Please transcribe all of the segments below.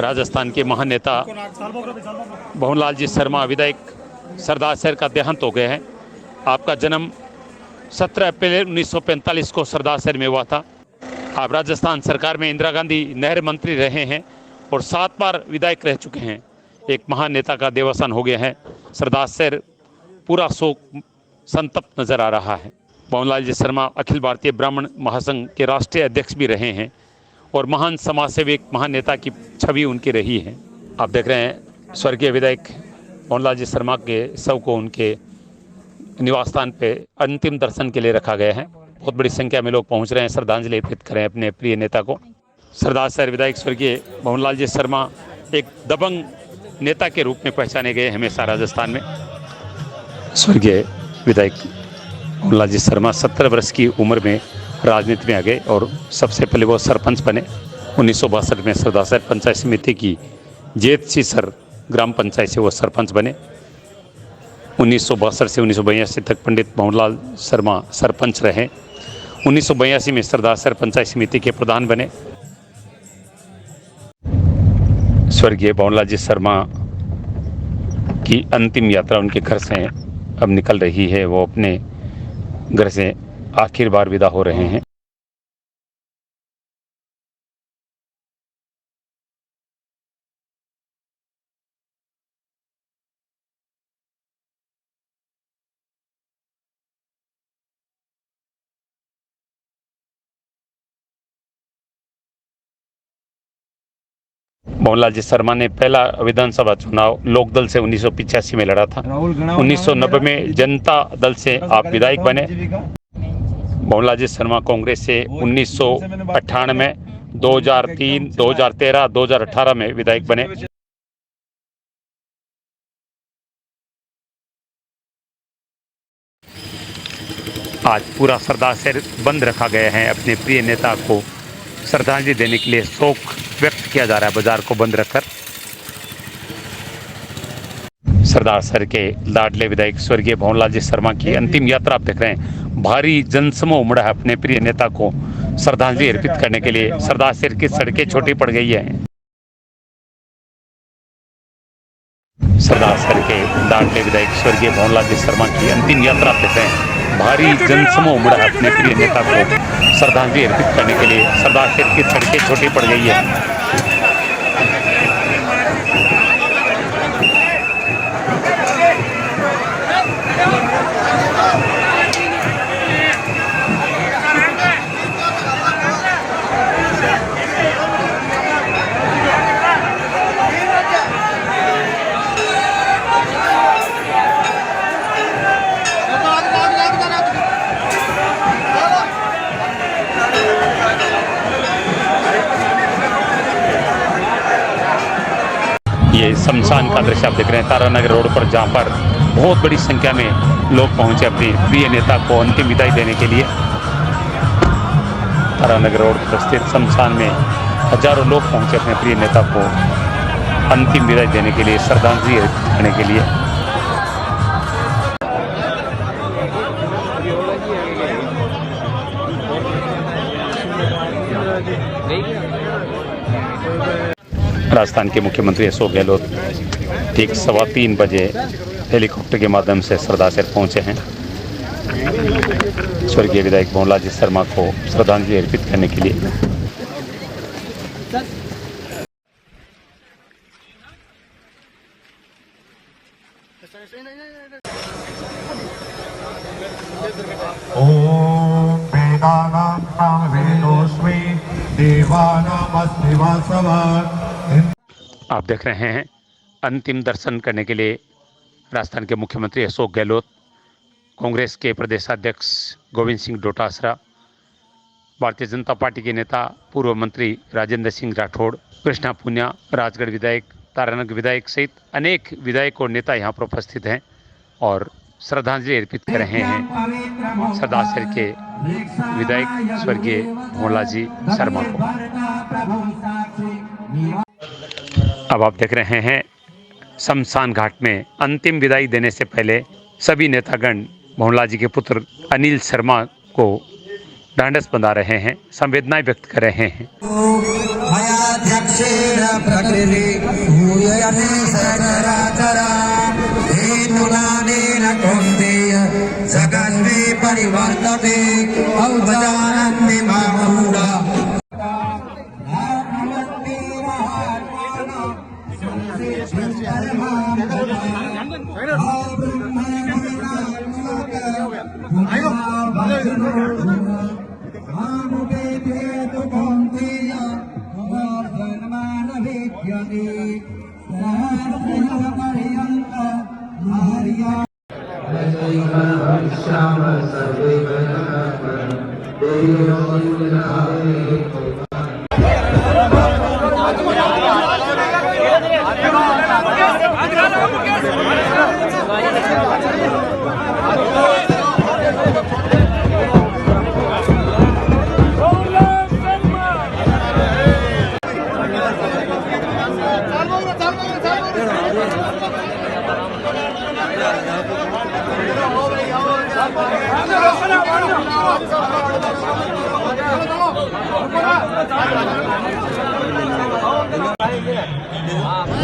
राजस्थान के महान नेता भवनलाल जी शर्मा विधायक सरदार शहर का देहांत हो गया है। आपका जन्म 17 अप्रैल 1945 को सरदार शहर में हुआ था। आप राजस्थान सरकार में इंदिरा गांधी नहर मंत्री रहे हैं और 7 बार विधायक रह चुके हैं। एक महान नेता का देवासन हो गया है। सरदार शहर पूरा शोक संतप्त नजर आ रहा है। भवनलाल जी शर्मा अखिल भारतीय ब्राह्मण महासंघ के राष्ट्रीय अध्यक्ष भी रहे हैं और महान समाज सेवी महान नेता की छवि उनकी रही है। आप देख रहे हैं स्वर्गीय विधायक भवनलाल जी शर्मा के शव को उनके निवास स्थान पे अंतिम दर्शन के लिए रखा गया है। बहुत बड़ी संख्या में लोग पहुंच रहे हैं, श्रद्धांजलि अर्पित करें अपने प्रिय नेता को। सरदार शहर विधायक स्वर्गीय भवनलाल जी शर्मा एक दबंग नेता के रूप में पहचाने गए हमेशा राजस्थान में। स्वर्गीय विधायक भवनलाल जी शर्मा 17 वर्ष की उम्र में राजनीति में आ गए और सबसे पहले वो सरपंच बने। 1962 में सरदार शहर पंचायत समिति की जेतसीसर ग्राम पंचायत से वो सरपंच बने। 1962 से 1982 तक पंडित भवनलाल शर्मा सरपंच रहे। 1982 में सरदार शहर पंचायत समिति के प्रधान बने। स्वर्गीय भवनलाल जी शर्मा की अंतिम यात्रा उनके घर से अब निकल रही है। वो अपने घर से आखिर बार विदा हो रहे हैं। भवनलाल जी शर्मा ने पहला विधानसभा चुनाव लोकदल से 1985 में लड़ा था। 1990 में जनता दल से आप विधायक बने। भवनलाल जी शर्मा कांग्रेस से 1998, 2003, 2013, 2018 में विधायक बने। आज पूरा सरदार शहर बंद रखा गया है। अपने प्रिय नेता को श्रद्धांजलि देने के लिए शोक व्यक्त किया जा रहा है बाजार को बंद रखकर। सरदार शहर के लाडले विधायक स्वर्गीय भवनलाल जी शर्मा की अंतिम यात्रा आप देख रहे हैं। भारी जनसमूह उमड़ा है अपने प्रिय नेता को श्रद्धांजलि अर्पित करने के लिए। सरदार शहर की सड़कें छोटी पड़ गई है। सरदार शहर के लाडले विधायक स्वर्गीय भवनलाल जी शर्मा की अंतिम यात्रा आप देख रहे हैं। भारी जनसमूह उमड़ा है अपने प्रिय नेता को श्रद्धांजलि अर्पित करने के लिए। सरदार शहर की सड़कें छोटी पड़ गई है। ये शमशान का दृश्य आप देख रहे हैं तारानगर रोड पर, जहां पर बहुत बड़ी संख्या में लोग पहुंचे अपने प्रिय नेता को अंतिम विदाई देने के लिए। तारानगर रोड पर स्थित शमशान में हजारों लोग पहुंचे अपने प्रिय नेता को अंतिम विदाई देने के लिए, श्रद्धांजलि देने के लिए। राजस्थान के मुख्यमंत्री अशोक गहलोत ठीक 3:15 बजे हेलीकॉप्टर के माध्यम से सरदार शहर पहुंचे हैं स्वर्गीय विधायक भवनलाल जी शर्मा को श्रद्धांजलि अर्पित करने के लिए। ओम वेदानां सामवेदोस्मि देवानामस्मि वासवः। आप देख रहे हैं अंतिम दर्शन करने के लिए राजस्थान के मुख्यमंत्री अशोक गहलोत, कांग्रेस के प्रदेशाध्यक्ष गोविंद सिंह डोटासरा, भारतीय जनता पार्टी के नेता पूर्व मंत्री राजेंद्र सिंह राठौड़, कृष्णा पुनिया, राजगढ़ विधायक, तारानगर विधायक सहित अनेक विधायक और नेता यहाँ पर उपस्थित हैं और श्रद्धांजलि अर्पित कर रहे हैं सरदार शहर के विधायक स्वर्गीय भवनलाल जी शर्मा को। अब आप देख रहे हैं शमशान घाट में अंतिम विदाई देने से पहले सभी नेतागण भवनलाल जी के पुत्र अनिल शर्मा को ढांढस बंधा रहे हैं, संवेदनाएं व्यक्त कर रहे हैं। मयाध्यक्षेण प्रकृति सूयते सचराचरा हेतुनानेन कौन्तेय जगन्मे परिवर्तते औपजानन्ति मामूढा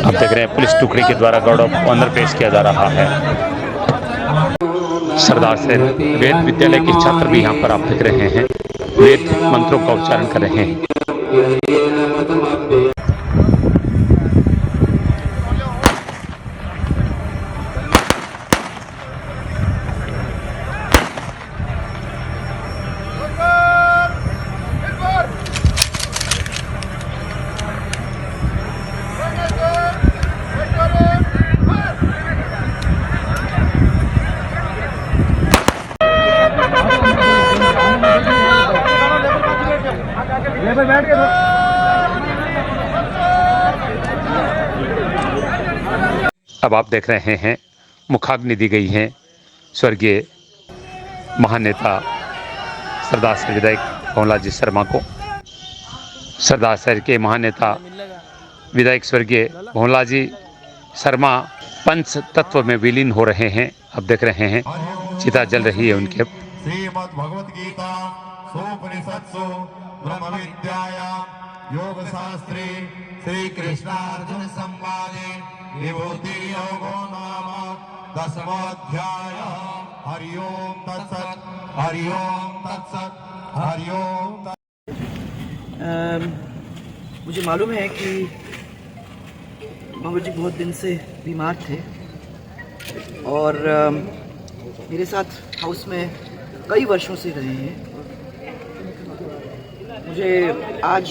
आप देख रहे हैं पुलिस टुकड़ी के द्वारा गार्ड ऑफ ऑनर पेश किया जा रहा है। सरदार सैन वेद विद्यालय के छात्र भी यहाँ पर आप देख रहे हैं, वेद मंत्रों का उच्चारण कर रहे हैं। अब आप देख रहे हैं मुखाग्नि दी गई है स्वर्गीय महानेता सरदार सर विधायक भवनलाल जी शर्मा को। सरदार सर के महानेता विधायक स्वर्गीय भवनलाल जी शर्मा पंच तत्व में विलीन हो रहे हैं। अब देख रहे हैं चिता जल रही है उनके। श्रीमद् भगवत गीता सोपनिषत्सु ब्रह्म विद्यायां योग शास्त्रे श्री कृष्णार्जुन संवादे विभूति योगो नाम 10वाध्यायः। हरि ओम तत्सत्, हरि ओम तत्सत्, हरि ओम। मुझे मालूम है कि बाबा जी बहुत दिन से बीमार थे और मेरे साथ हाउस में कई वर्षों से रहे हैं। मुझे आज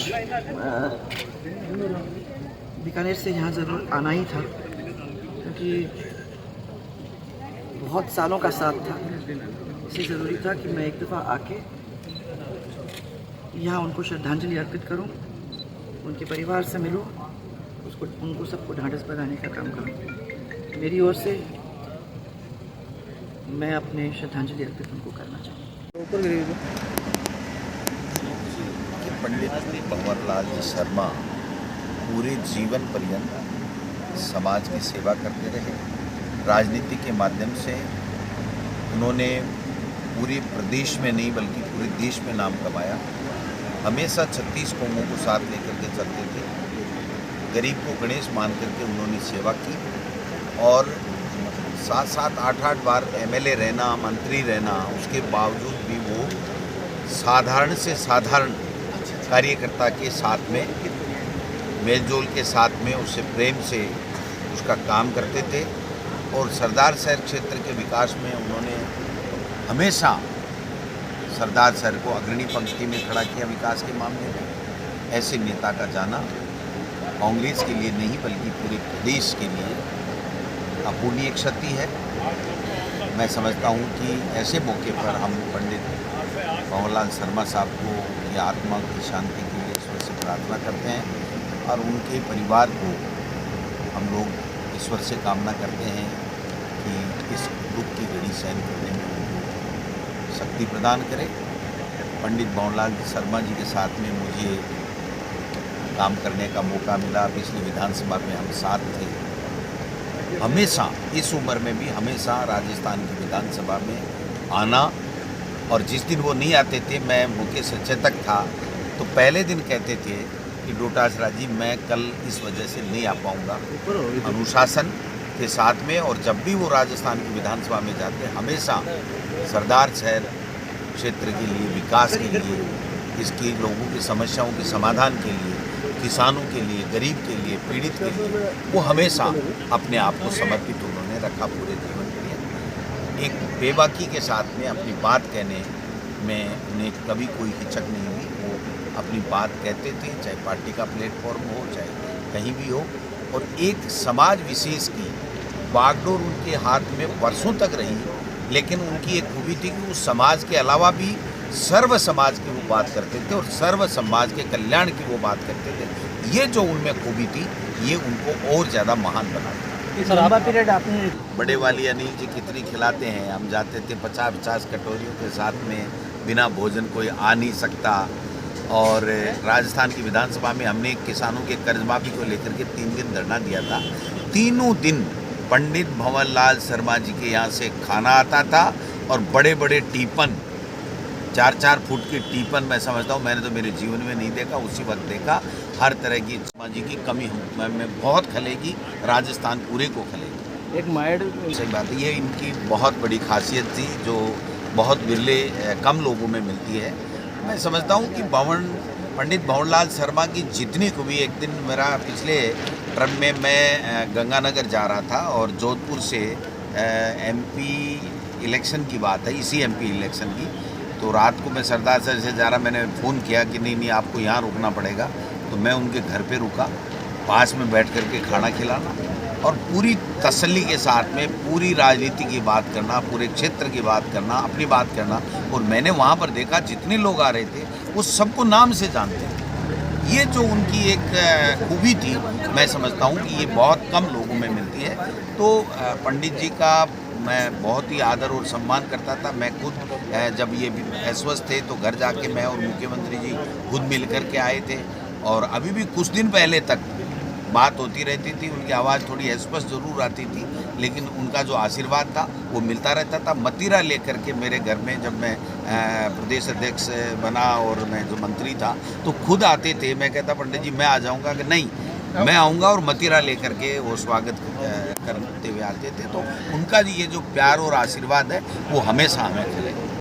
बीकानेर से यहाँ ज़रूर आना ही था क्योंकि बहुत सालों का साथ था। इसलिए ज़रूरी था कि मैं एक दफ़ा आके यहाँ उनको श्रद्धांजलि अर्पित करूँ, उनके परिवार से मिलूँ, उनको सबको ढांढस बंधाने का काम करूँ। मेरी ओर से मैं अपने श्रद्धांजलि अर्पित उनको करना चाहूँ। पंडित भंवरलाल जी शर्मा पूरे जीवन पर्यंत समाज की सेवा करते रहे। राजनीति के माध्यम से उन्होंने पूरे प्रदेश में नहीं बल्कि पूरे देश में नाम कमाया। हमेशा 36 कौमों को साथ लेकर के चलते थे। गरीब को गणेश मान करके उन्होंने सेवा की और 7-7, 8-8 बार MLA रहना, मंत्री रहना, उसके बावजूद भी वो साधारण से साधारण कार्यकर्ता के साथ में मेलजोल के साथ में उससे प्रेम से उसका काम करते थे और सरदार शहर क्षेत्र के विकास में उन्होंने हमेशा सरदार शहर को अग्रणी पंक्ति में खड़ा किया विकास के मामले में। ऐसे नेता का जाना कांग्रेस के लिए नहीं बल्कि पूरे प्रदेश के लिए अपूर्णीय क्षति है। मैं समझता हूँ कि ऐसे मौके पर हम पंडित भंवरलाल शर्मा साहब को की आत्मा की शांति के लिए ईश्वर से प्रार्थना करते हैं और उनके परिवार को हम लोग ईश्वर से कामना करते हैं कि इस दुख की घड़ी सहन करने में उनको शक्ति प्रदान करे। पंडित भंवरलाल शर्मा जी के साथ में मुझे काम करने का मौका मिला। पिछली विधानसभा में हम साथ थे। हमेशा इस उम्र में भी हमेशा राजस्थान की विधानसभा में आना और जिस दिन वो नहीं आते थे, मैं मुख्य सचेतक था, तो पहले दिन कहते थे कि डोटासरा जी मैं कल इस वजह से नहीं आ पाऊँगा, अनुशासन के साथ में। और जब भी वो राजस्थान की विधानसभा में जाते हमेशा सरदार शहर क्षेत्र के लिए, विकास के लिए, इसकी लोगों की समस्याओं के समाधान के लिए, किसानों के लिए, गरीब के लिए, पीड़ित के लिए वो हमेशा अपने आप को समर्पित उन्होंने रखा पूरे जीवन के लिए। एक बेबाकी के साथ में अपनी बात कहने में उन्हें कभी कोई हिचक नहीं हुई। वो अपनी बात कहते थे, चाहे पार्टी का प्लेटफॉर्म हो, चाहे कहीं भी हो। और एक समाज विशेष की बागडोर उनके हाथ में वर्षों तक रही, लेकिन उनकी एक खूबी थी कि उस समाज के अलावा भी सर्व समाज की वो बात करते थे और सर्व समाज के कल्याण की वो बात करते थे। ये जो उनमें खूबी थी, ये उनको और ज़्यादा महान बनाती। लंबा पीरियड आपने बड़े वाली अनिल जी कितनी खिलाते हैं। हम जाते थे 50-50 कटोरियों के साथ में, बिना भोजन कोई आ नहीं सकता। और राजस्थान की विधानसभा में हमने किसानों के कर्ज माफी को लेकर के 3 दिन धरना दिया था। तीनों दिन पंडित भंवरलाल शर्मा जी के यहाँ से खाना आता था और बड़े बड़े टीपन, 4-4 फुट की टीपन, मैं समझता हूँ मैंने तो मेरे जीवन में नहीं देखा, उसी वक्त देखा। हर तरह की शर्मा जी की कमी में बहुत खलेगी, राजस्थान पूरे को खलेगी। एक माइंड सही बात है, ये इनकी बहुत बड़ी खासियत थी जो बहुत विरले कम लोगों में मिलती है। मैं समझता हूँ कि पंडित भंवरलाल शर्मा की जितनी खूबी, एक दिन मेरा पिछले ट्रम में मैं गंगानगर जा रहा था और जोधपुर से एमपी इलेक्शन की बात है, इसी एमपी इलेक्शन की। तो रात को मैं सरदार सर से जा रहा, मैंने फ़ोन किया कि नहीं आपको यहाँ रुकना पड़ेगा। तो मैं उनके घर पे रुका, पास में बैठ करके खाना खिलाना और पूरी तसल्ली के साथ में पूरी राजनीति की बात करना, पूरे क्षेत्र की बात करना, अपनी बात करना। और मैंने वहाँ पर देखा जितने लोग आ रहे थे वो सबको नाम से जानते थे। ये जो उनकी एक खूबी थी, मैं समझता हूँ कि ये बहुत कम लोगों में मिलती है। तो पंडित जी का मैं बहुत ही आदर और सम्मान करता था। मैं खुद जब ये अस्वस्थ थे तो घर जाके मैं और मुख्यमंत्री जी खुद मिल कर के आए थे। और अभी भी कुछ दिन पहले तक बात होती रहती थी, उनकी आवाज़ थोड़ी अस्पष्ट ज़रूर आती थी, लेकिन उनका जो आशीर्वाद था वो मिलता रहता था। मदिरा लेकर के मेरे घर में जब मैं प्रदेश अध्यक्ष बना और मैं जो मंत्री था तो खुद आते थे। मैं कहता पंडित जी मैं आ जाऊंगा, कि नहीं मैं आऊँगा, और मदिरा लेकर के वो स्वागत करते हुए आते थे। तो उनका ये जो प्यार और आशीर्वाद है वो हमेशा हमें मिलेगा।